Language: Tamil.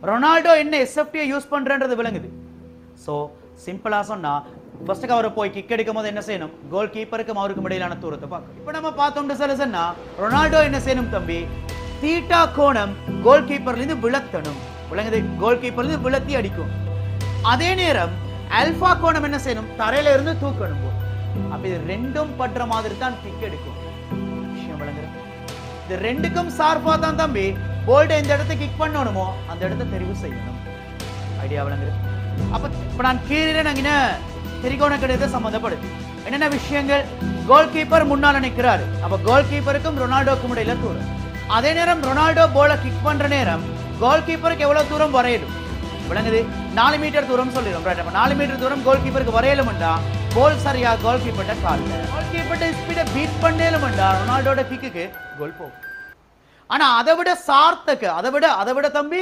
ரொனால்டோ என்ன எஸ்எஃப்டியை யூஸ் பண்றன்றது விளங்குது. சோ சிம்பிளா சொன்னா ஃபர்ஸ்ட் அவரை போய் கிக் எடுக்கும் போது என்ன செய்யணும், கோல் கீப்பருக்கும் அவருக்கும் இடையிலான தூரத்தை பார்க்கணும். இப்போ நம்ம பார்த்தோம்னு சொன்னா ரொனால்டோ என்ன செய்யணும் தம்பி, தீட்டா கோணம் கோல் கீப்பர்ல இருந்து விளத்தணும். விளங்குது, கோல் கீப்பர்ல இருந்து விளத்தி அடிக்கும். அதே நேரம் ஆல்பா கோணம் என்ன செய்யணும், தரையில இருந்து தூக்கணும். அப்ப இது ரெண்டும் பற்ற மாதிரி தான் கிக் எடுக்கும். விஷயம் விளங்குது, இது ரெண்டுக்கும் சார்பா தான் தம்பி போல்ட் எந்த இடத்தை கிக் பண்ணணுமோ அந்த இடத்தை தெரிவு செய்யணும். ஐடியா விளங்குது. அப்ப இப்ப நான் கீழே நாங்க திரிகோண கணிதத்தை சம்பந்தப்படுது என்னென்ன விஷயங்கள், கோல் கீப்பர் முன்னால நிற்கிறாரு. அப்ப கோல் கீப்பருக்கும் ரொனால்டோக்கும் இடையில தூரம். அதே நேரம் ரொனால்டோ போல கிக் பண்ற நேரம் கோல் கீப்பருக்கு எவ்வளவு தூரம் வரையலும் விளங்குது, 4 மீட்டர் தூரம் சொல்லிடும். ரைட், அப்ப 4 மீட்டர் தூரம் கோல் கீப்பருக்கு வரையலும்டா கோல் சரியா கோல் கீப்பர்ட்ட கால்ல, கோல் கீப்பர்ட்ட ஸ்பீட பீட் பண்ணேலும்டா ரொனால்டோட கிக்குக்கு கோல் போகும். ஆனா அதை விட சார்த்தக்கு, அதை விட தம்பி